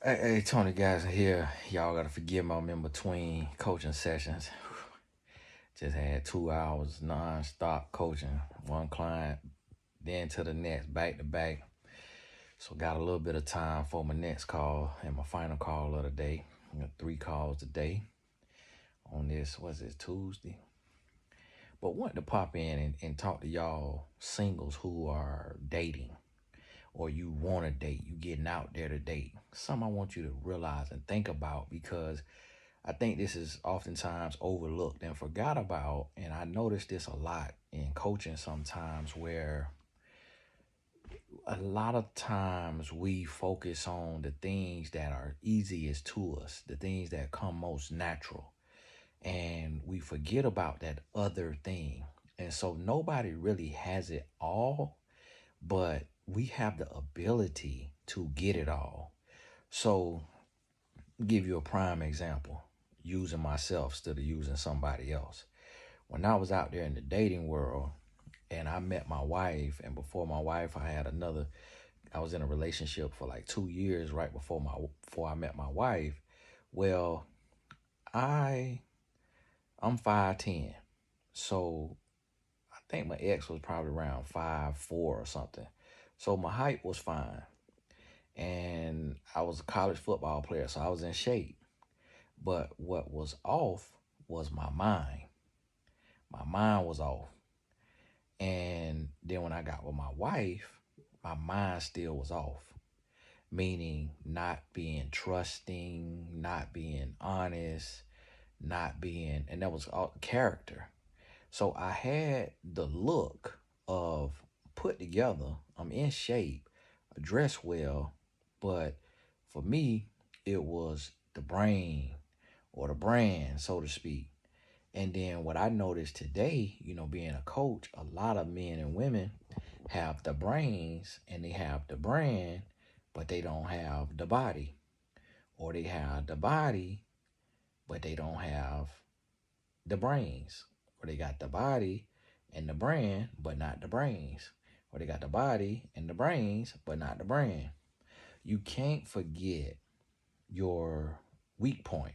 Hey, Tony, guys, here. Y'all gotta forgive me. I'm in between coaching sessions. Just had 2 hours non-stop coaching. One client, then to the next, back to back. So got a little bit of time for my next call and my final call of the day. I got 3 calls a day on this. What's this, Tuesday? But wanted to pop in and talk to y'all singles who are dating or you want to date, you getting out there to date. Something I want you to realize and think about because I think this is oftentimes overlooked and forgot about. And I notice this a lot in coaching sometimes where a lot of times we focus on the things that are easiest to us, the things that come most natural. And we forget about that other thing. And so nobody really has it all, but we have the ability to get it all. So, give you a prime example using myself instead of using somebody else. When I was out there in the dating world and I met my wife, and before my wife, I was in a relationship for like 2 years right before I met my wife. Well, I I'm 5'10", so I think my ex was probably around 5'4" or something. So my height was fine, and I was a college football player, so I was in shape. But what was off was my mind. My mind was off. And then when I got with my wife, my mind still was off. Meaning not being trusting, not being honest, not being, and that was all character. So I had the look of put together, I'm in shape, I dress well, but for me, it was the brain or the brand, so to speak. And then what I noticed today, being a coach, a lot of men and women have the brains and they have the brand, but they don't have the body. Or they have the body, but they don't have the brains. Or they got the body and the brand, but not the brains. Or they got the body and the brains, but not the brand. You can't forget your weak point.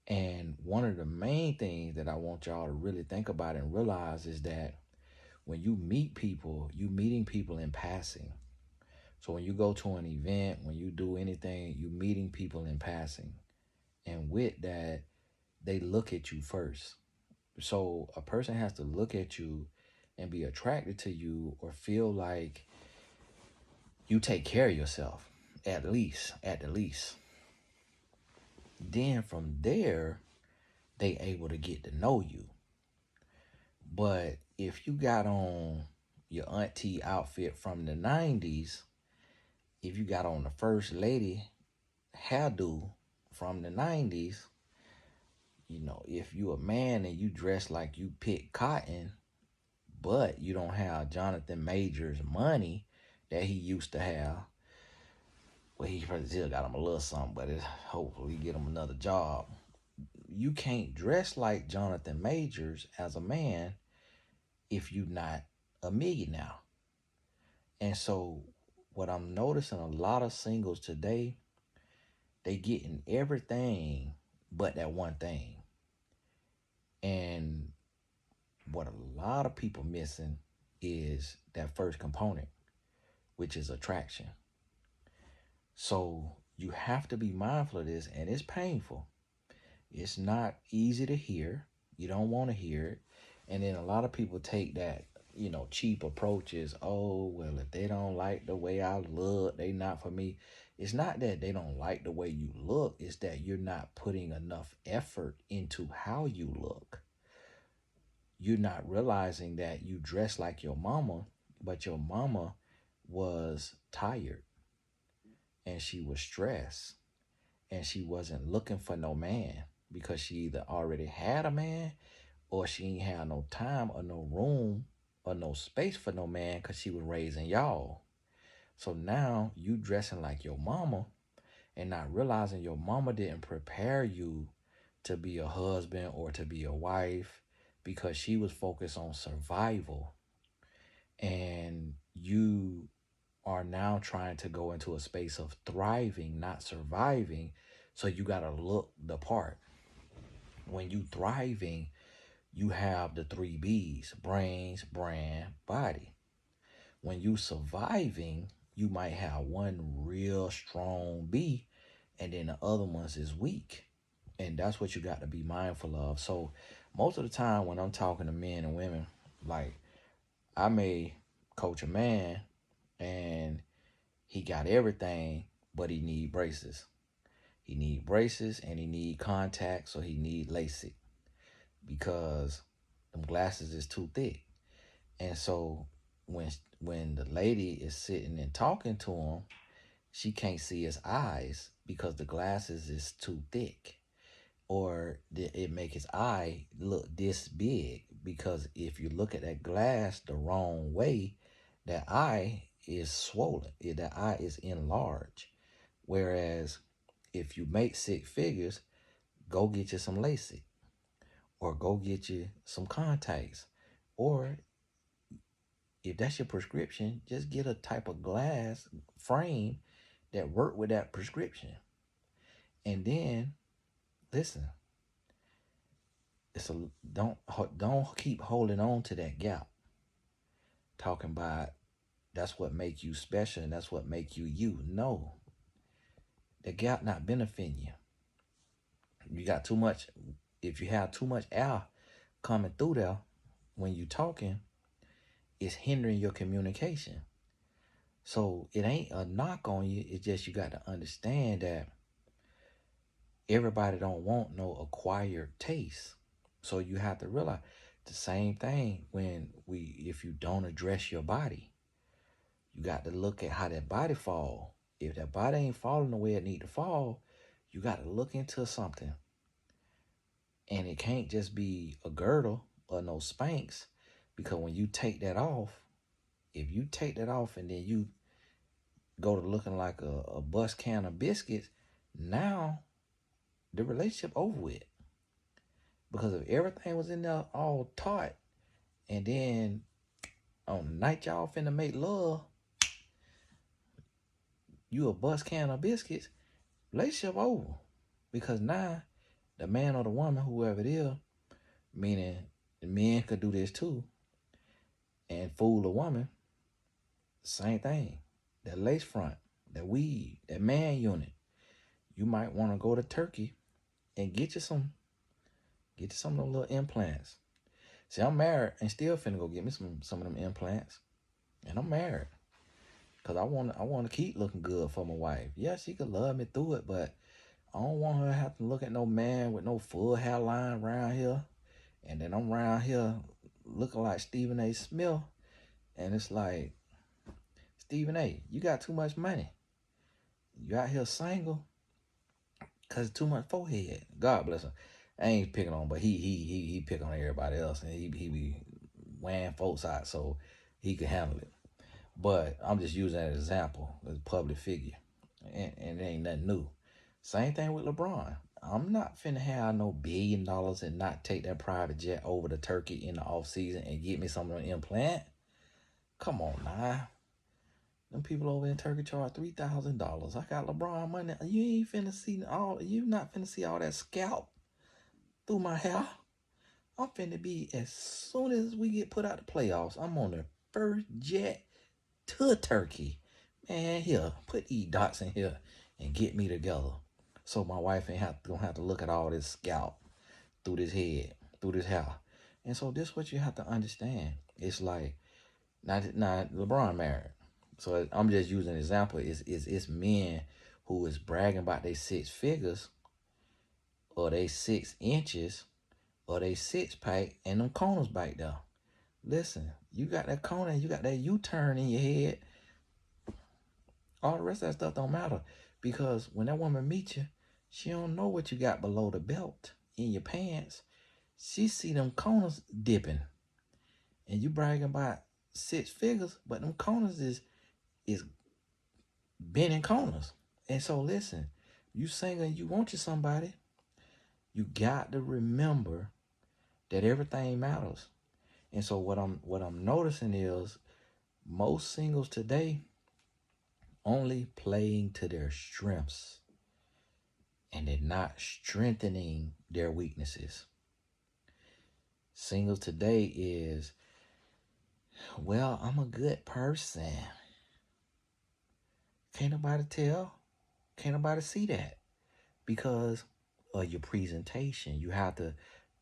And one of the main things that I want y'all to really think about and realize is that when you meet people, you meeting people in passing. So when you go to an event, when you do anything, you meeting people in passing. And with that, they look at you first. So a person has to look at you and be attracted to you or feel like you take care of yourself, at the least. Then from there, they able to get to know you. But if you got on your auntie outfit from the 90s, if you got on the first lady hairdo from the 90s, if you a man and you dress like you pick cotton, but you don't have Jonathan Major's money that he used to have, well, he probably still got him a little something, but hopefully get him another job. You can't dress like Jonathan Majors as a man if you're not a millionaire. And so what I'm noticing a lot of singles today, they getting everything but that one thing. And what a lot of people missing is that first component, which is attraction. So you have to be mindful of this, and it's painful. It's not easy to hear. You don't want to hear it. And then a lot of people take that, cheap approaches. Oh, well, if they don't like the way I look, they not for me. It's not that they don't like the way you look. It's that you're not putting enough effort into how you look. You're not realizing that you dress like your mama, but your mama was tired and she was stressed and she wasn't looking for no man because she either already had a man or she ain't had no time or no room or no space for no man because she was raising y'all. So now you dressing like your mama and not realizing your mama didn't prepare you to be a husband or to be a wife because she was focused on survival, and you are now trying to go into a space of thriving, not surviving. So you got to look the part. When you thriving, you have the three B's: brains, brand, body. When you surviving, you might have one real strong B, and then the other ones is weak. And that's what you got to be mindful of. So most of the time when I'm talking to men and women, like, I may coach a man and he got everything, but he need braces. He need braces and he need contacts, or he need LASIK, because them glasses is too thick. And so when the lady is sitting and talking to him, she can't see his eyes because the glasses is too thick, or it make his eye look this big, because if you look at that glass the wrong way, that eye is swollen. That eye is enlarged. Whereas if you make six figures, go get you some LASIK, or go get you some contacts, or if that's your prescription, just get a type of glass frame that work with that prescription. And then listen, it's a don't keep holding on to that gap. Talking about that's what make you special and that's what make you you. No, the gap not benefiting you. You got too much. If you have too much air coming through there when you talking, it's hindering your communication. So it ain't a knock on you. It's just you got to understand that everybody don't want no acquired taste. So you have to realize the same thing if you don't address your body, you got to look at how that body fall. If that body ain't falling the way it need to fall, you got to look into something. And it can't just be a girdle or no Spanx, because when you take that off, if you take that off and then you go to looking like a bus can of biscuits, now the relationship over with. Because if everything was in there all taut, and then on the night y'all finna make love, you a bus can of biscuits, relationship over. Because now the man or the woman, whoever it is, meaning the men could do this too, and fool a woman, same thing. That lace front, that weave, that man unit. You might want to go to Turkey and get you some of those little implants. See, I'm married and still finna go get me some of them implants. And I'm married. Cause I want to keep looking good for my wife. Yeah, she could love me through it, but I don't want her to have to look at no man with no full hairline around here. And then I'm around here looking like Stephen A. Smith. And it's like, Stephen A., you got too much money. You out here single because too much forehead. God bless him. I ain't picking on, but he pick on everybody else, and he be weighing folks out so he can handle it. But I'm just using that as an example, as a public figure, and it ain't nothing new. Same thing with LeBron. I'm not finna have no $1 billion and not take that private jet over to Turkey in the off season and get me some of them implant. Come on now. Them people over in Turkey charge $3,000. I got LeBron money. You not finna see all that scalp through my hair. I'm finna be, as soon as we get put out the playoffs, I'm on the first jet to Turkey. Man, here, put E-Dots in here and get me together. So my wife gonna have to look at all this scalp through this head, through this hair. And so this is what you have to understand. It's like, not LeBron married. So I'm just using an example. It's men who is bragging about they 6 figures, or they 6 inches, or they 6-pack, and them corners back there. Listen, you got that corner, you got that U-turn in your head. All the rest of that stuff don't matter, because when that woman meets you, she don't know what you got below the belt in your pants. She see them corners dipping, and you bragging about 6 figures, but them corners is bending corners. And so listen, you single, you want you somebody, you got to remember that everything matters. And so what I'm noticing is most singles today, only playing to their strengths and they're not strengthening their weaknesses. Singles today is, well, I'm a good person. Can't nobody tell. Can't nobody see that because of your presentation. You have to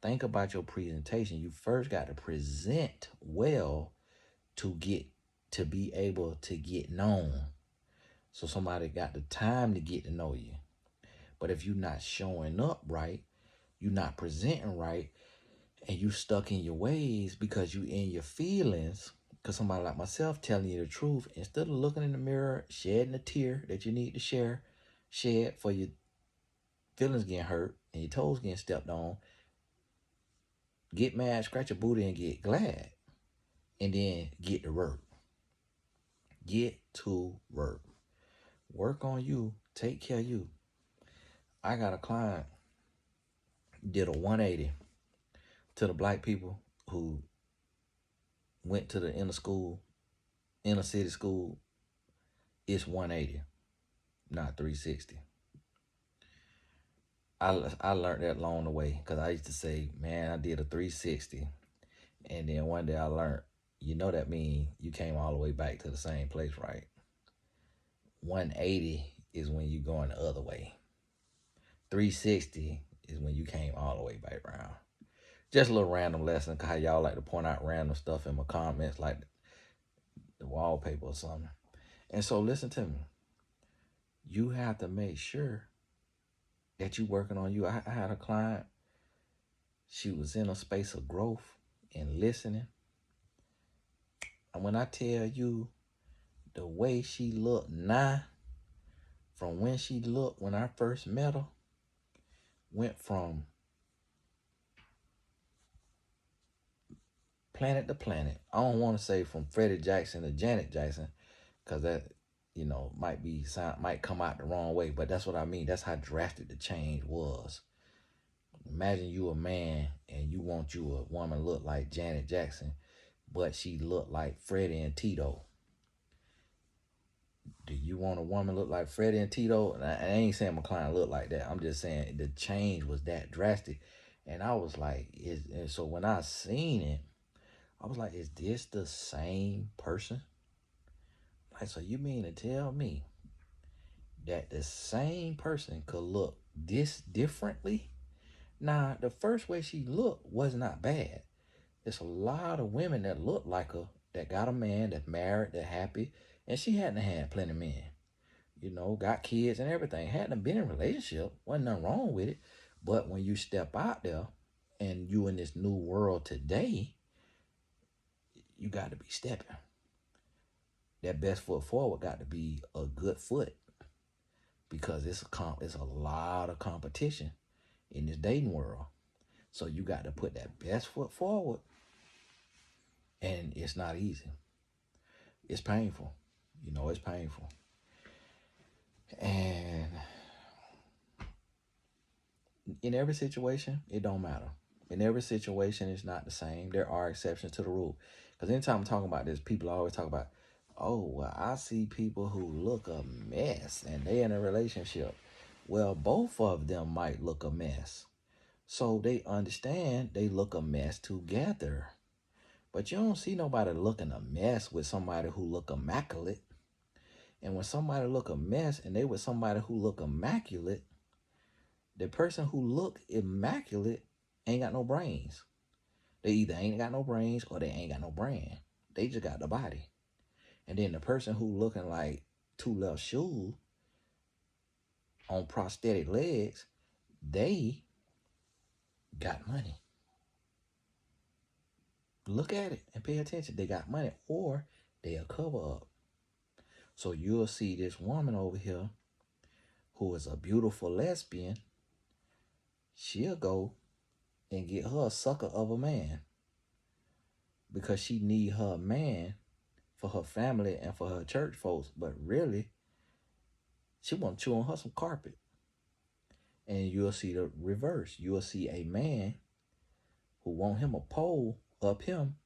think about your presentation. You first got to present well to be able to get known. So somebody got the time to get to know you. But if you're not showing up right, you're not presenting right, and you stuck in your ways because you in your feelings, because somebody like myself telling you the truth, instead of looking in the mirror, shedding a tear that you need to shed for your feelings getting hurt and your toes getting stepped on, get mad, scratch your booty and get glad, and then get to work. Get to work. Work on you. Take care of you. I got a client did a 180 to the black people who went to the inner city school. It's 180, not 360. I learned that along the way because I used to say, man, I did a 360. And then one day I learned, that means you came all the way back to the same place, right? 180 is when you going the other way. 360 is when you came all the way back around. Just a little random lesson, cause how y'all like to point out random stuff in my comments, like the wallpaper or something. And so listen to me. You have to make sure that you working on you. I had a client. She was in a space of growth and listening. And when I tell you the way she looked now, from when she looked when I first met her, went from planet to planet. I don't want to say from Freddie Jackson to Janet Jackson, because that, might come out the wrong way, but that's what I mean. That's how drastic the change was. Imagine you a man and you want you a woman look like Janet Jackson, but she looked like Freddie and Tito. Do you want a woman look like Freddie and Tito? And I ain't saying my client look like that. I'm just saying the change was that drastic. And I was like, and so when I seen it, I was like, is this the same person? Like, so you mean to tell me that the same person could look this differently? Now, the first way she looked was not bad. There's a lot of women that look like her, that got a man, that's married, that happy, and she hadn't had plenty of men. Got kids and everything. Hadn't been in a relationship. Wasn't nothing wrong with it. But when you step out there and you in this new world today, you got to be stepping. That best foot forward got to be a good foot, because it's a lot of competition in this dating world. So you got to put that best foot forward, and it's not easy. It's painful. It's painful. And in every situation, it don't matter. In every situation, it's not the same. There are exceptions to the rule. Because anytime I'm talking about this, people always talk about, oh, well, I see people who look a mess and they in a relationship. Well, both of them might look a mess. So they understand they look a mess together. But you don't see nobody looking a mess with somebody who look immaculate. And when somebody look a mess and they with somebody who look immaculate, the person who look immaculate ain't got no brains. They either ain't got no brains or they ain't got no brain. They just got the body. And then the person who looking like two left shoes on prosthetic legs, they got money. Look at it and pay attention. They got money, or they'll cover up. So you'll see this woman over here who is a beautiful lesbian. She'll go and get her a sucker of a man because she need her man for her family and for her church folks. But really, she want to chew on her some carpet. And you'll see the reverse. You'll see a man who want him a pole up him,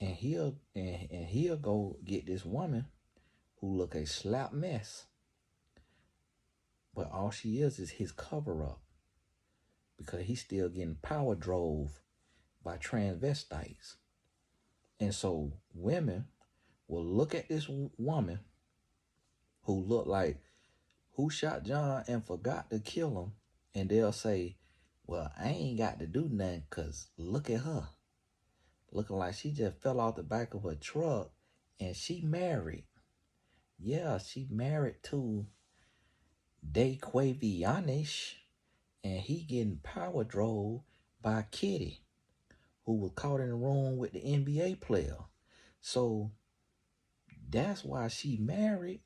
and he'll go get this woman who look a slap mess. But all she is his cover-up, because he's still getting power drove by transvestites. And so women will look at this woman who looked like who shot John and forgot to kill him, and they'll say, well, I ain't got to do nothing because look at her. Looking like she just fell off the back of a truck, and she married. Yeah, she married to Daquavianish, and he getting power drove by Kitty, who was caught in the room with the NBA player. So that's why she married.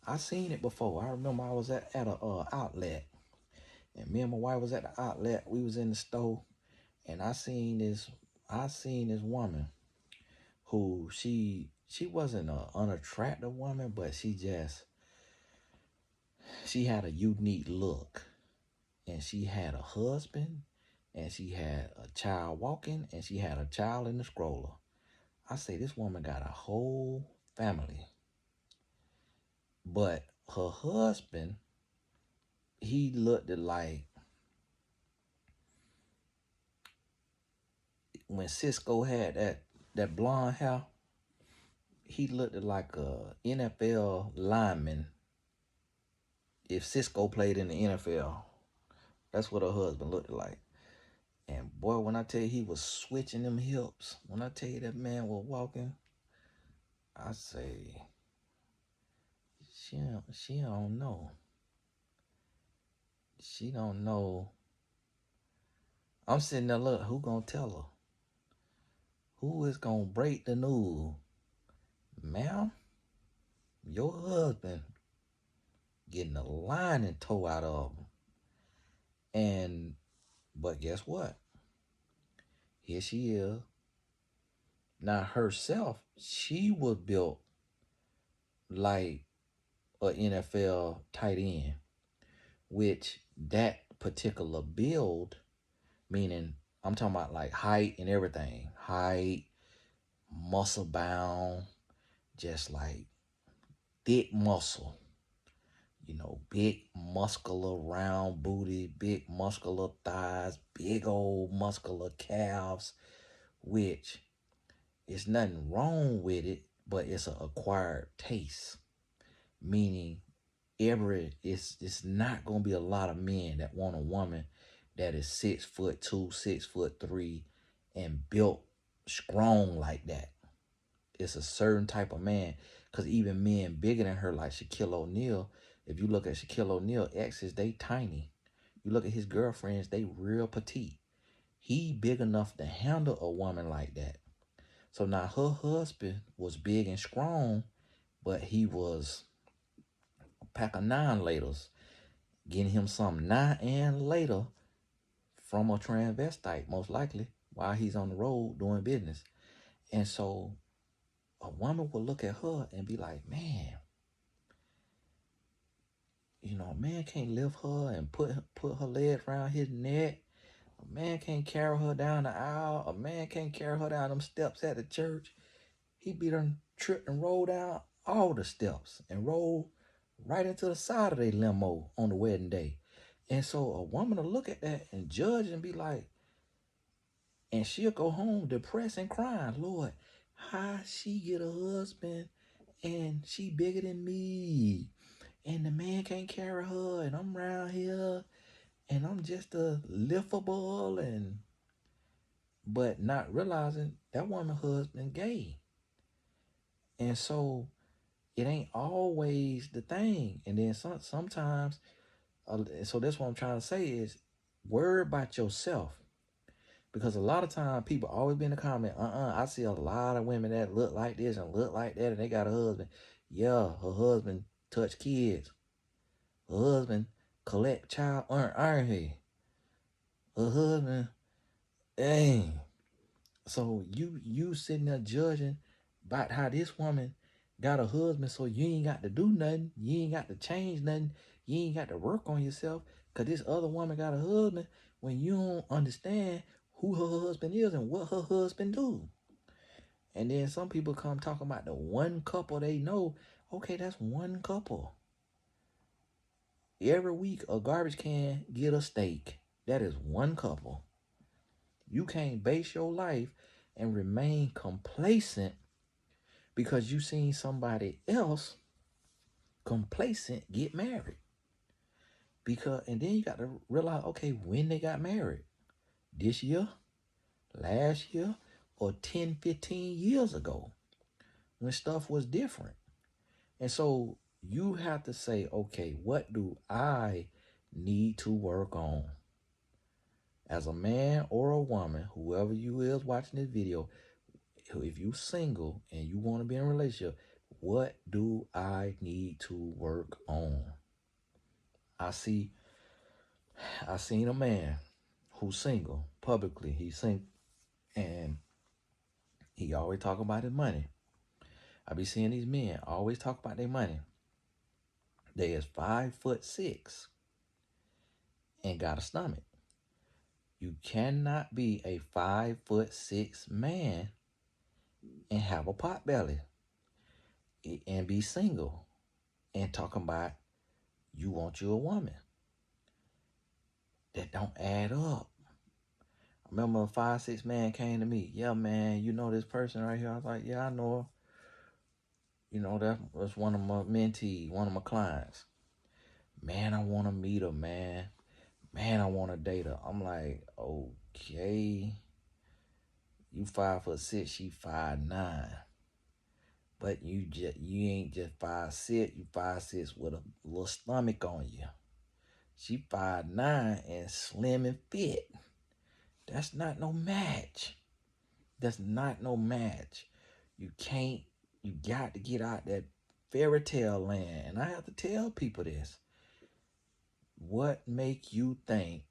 I seen it before. I remember I was at a outlet, and me and my wife was at the outlet. We was in the store, and I seen this woman who she wasn't an unattractive woman, but she had a unique look, and she had a husband, and she had a child walking, and she had a child in the stroller. I say this woman got a whole family. But her husband, he looked like when Cisco had that blonde hair, he looked like a NFL lineman. If Cisco played in the NFL, that's what her husband looked like. And boy, when I tell you he was switching them hips, when I tell you that man was walking, I say, she don't know. She don't know. I'm sitting there, look, who gonna tell her? Who is gonna break the news? Ma'am, your husband getting a lining tore out of him. But guess what? Here she is. Now herself, she was built like an NFL tight end, which that particular build, meaning I'm talking about like height and everything, height, muscle bound, just like thick muscle, big muscular round booty, big muscular thighs, big old muscular calves, which is nothing wrong with it, but it's an acquired taste, meaning it's not gonna be a lot of men that want a woman that is 6'2", 6'3", and built strong like that. It's a certain type of man, because even men bigger than her, like Shaquille O'Neal, if you look at Shaquille O'Neal exes, they tiny. You look at his girlfriends, they real petite. He big enough to handle a woman like that. So now her husband was big and strong, but he was a pack of 9 laters, getting him some 9 and later from a transvestite, most likely, while he's on the road doing business. And so a woman will look at her and be like, man, a man can't lift her and put her legs around his neck. A man can't carry her down the aisle. A man can't carry her down them steps at the church. He be done tripped and rolled down all the steps and rolled right into the side of their limo on the wedding day. And so a woman will look at that and judge and be like, and she'll go home depressed and crying, Lord, how she get a husband and she bigger than me, and the man can't carry her, and I'm around here and I'm just a liftable, but not realizing that woman husband gay. And so it ain't always the thing. And then sometimes, so that's what I'm trying to say is worry about yourself. Because a lot of times people always be in the comment, I see a lot of women that look like this and look like that, and they got a husband. Yeah, her husband touch kids. Her husband collect child earn he. Her husband, dang. So you sitting there judging about how this woman got a husband, so you ain't got to do nothing. You ain't got to change nothing. You ain't got to work on yourself because this other woman got a husband, when you don't understand who her husband is and what her husband do. And then some people come talking about the one couple they know. Okay, that's one couple. Every week, a garbage can get a steak. That is one couple. You can't base your life and remain complacent because you seen somebody else complacent get married. And then you got to realize, okay, when they got married, this year, last year, or 10, 15 years ago, when stuff was different. And so you have to say, okay, what do I need to work on? As a man or a woman, whoever you is watching this video, if you single and you want to be in a relationship, what do I need to work on? I seen a man who's single publicly. He's single and he always talk about his money. I be seeing these men always talk about their money. They is 5'6" and got a stomach. You cannot be a 5'6" man and have a pot belly and be single and talking about you want you a woman. That don't add up. I remember a 5'6" man came to me. Yeah, man, you know this person right here? I was like, yeah, I know her. You know, that was one of my mentees, one of my clients. Man, I want to meet her, man. Man, I want to date her. I'm like, okay. You 5'6", she 5'9". But you ain't just 5'6", you 5'6" with a little stomach on you. She 5'9" and slim and fit. That's not no match. That's not no match. You got to get out that fairy tale land. And I have to tell people this. What make you think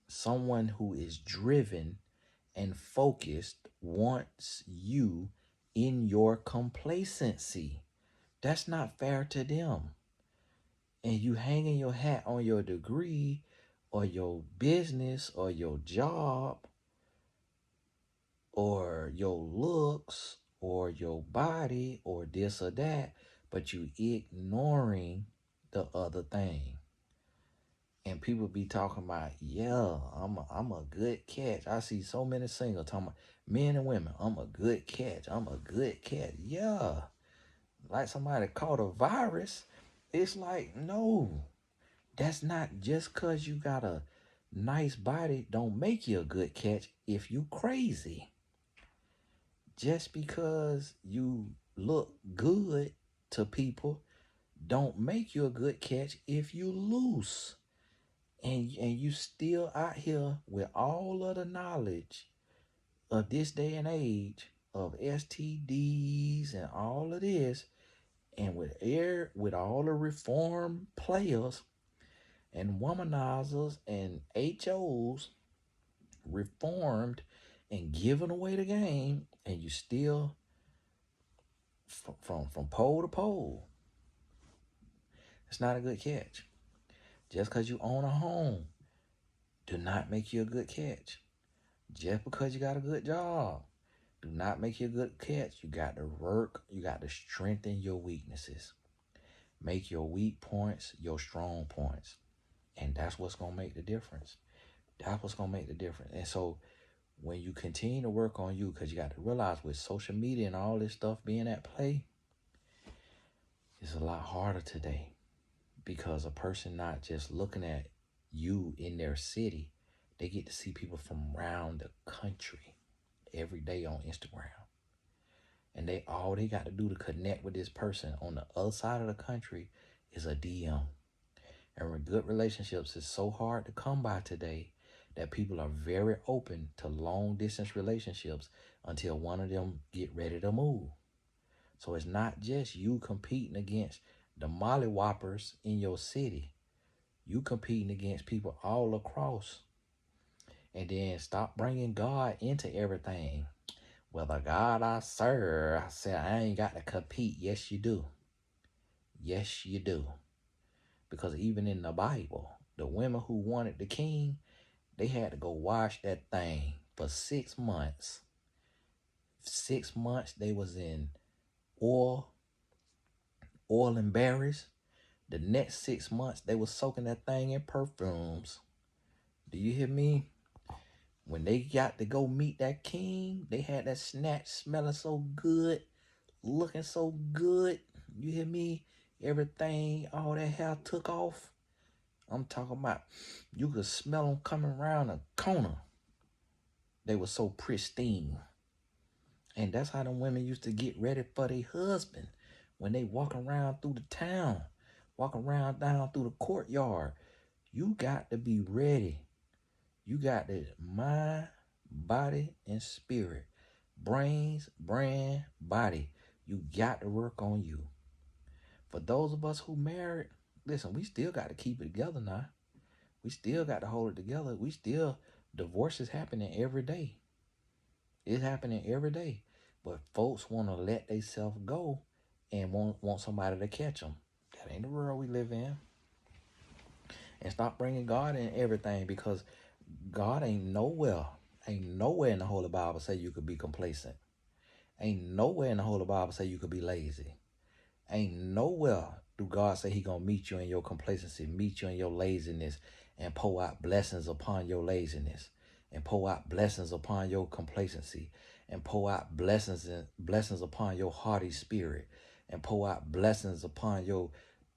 someone who is driven and focused wants you in your complacency? That's not fair to them. And you hanging your hat on your degree or your business or your job or your looks or your body or this or that, but you ignoring the other thing. And people be talking about, yeah, I'm a good catch. I see so many singles talking about men and women. I'm a good catch. I'm a good catch. Yeah. Like somebody caught a virus. It's like, no, that's not just because you got a nice body don't make you a good catch if you crazy. Just because you look good to people don't make you a good catch if you loose. And you still out here with all of the knowledge of this day and age of STDs and all of this, and with all the reform players and womanizers and HOs reformed and giving away the game, and you still from pole to pole. It's not a good catch. Just because you own a home do not make you a good catch. Just because you got a good job do not make you a good catch. You got to work. You got to strengthen your weaknesses. Make your weak points your strong points. And that's what's going to make the difference. That's what's going to make the difference. And so when you continue to work on you, because you got to realize with social media and all this stuff being at play, it's a lot harder today because a person not just looking at you in their city, they get to see people from around the country every day on Instagram. And all they got to do to connect with this person on the other side of the country is a DM. And with good relationships is so hard to come by today that people are very open to long distance relationships until one of them get ready to move. So it's not just you competing against the mollywhoppers in your city. You competing against people all across. And then stop bringing God into everything. Well, the God I serve, I said, I ain't got to compete. Yes, you do. Yes, you do. Because even in the Bible, the women who wanted the king, they had to go wash that thing for 6 months. 6 months they was in oil oil and berries. The next 6 months, they were soaking that thing in perfumes. Do you hear me? When they got to go meet that king, they had that snatch smelling so good, looking so good. You hear me? Everything, all that hair took off. I'm talking about, you could smell them coming around a corner. They were so pristine. And that's how them women used to get ready for their husband when they walk around through the town, walk around down through the courtyard. You got to be ready. You got the mind, body, and spirit. Brains, brain, body. You got to work on you. For those of us who married, listen, we still got to keep it together now. We still got to hold it together. Divorce is happening every day. It's happening every day. But folks want to let themselves go and want somebody to catch them. That ain't the world we live in. And stop bringing God in everything, because God ain't nowhere in the Holy Bible say you could be complacent. Ain't nowhere in the Holy Bible say you could be lazy. Ain't nowhere do God say he gonna meet you in your complacency, meet you in your laziness, and pour out blessings upon your laziness, and pour out blessings upon your complacency, and pour out blessings upon your haughty spirit, and pour out blessings upon your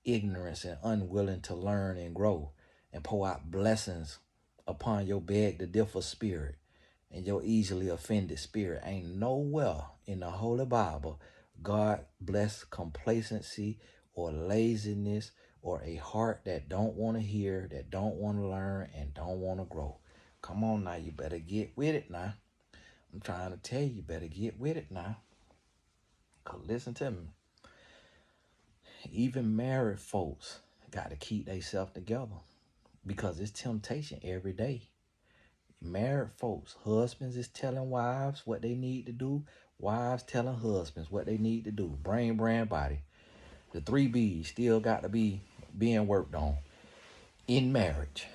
ignorance and unwilling to learn and grow, and pour out blessings upon your beg to differ spirit and your easily offended spirit. Ain't nowhere in the Holy Bible God bless complacency or laziness or a heart that don't want to hear, that don't want to learn, and don't want to grow. Come on now, you better get with it now. I'm trying to tell you, you better get with it now. Cause listen to me. Even married folks got to keep themselves together, because it's temptation every day. Married folks, husbands is telling wives what they need to do. Wives telling husbands what they need to do. Brain, brand, body. The 3 B's still got to be being worked on in marriage.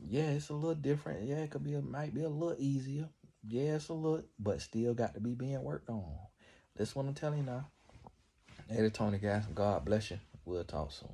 Yeah, it's a little different. Yeah, might be a little easier. Yeah, it's a little, but still got to be being worked on. That's what I'm telling you now. Hey, Tony, guys. God bless you. We'll talk soon.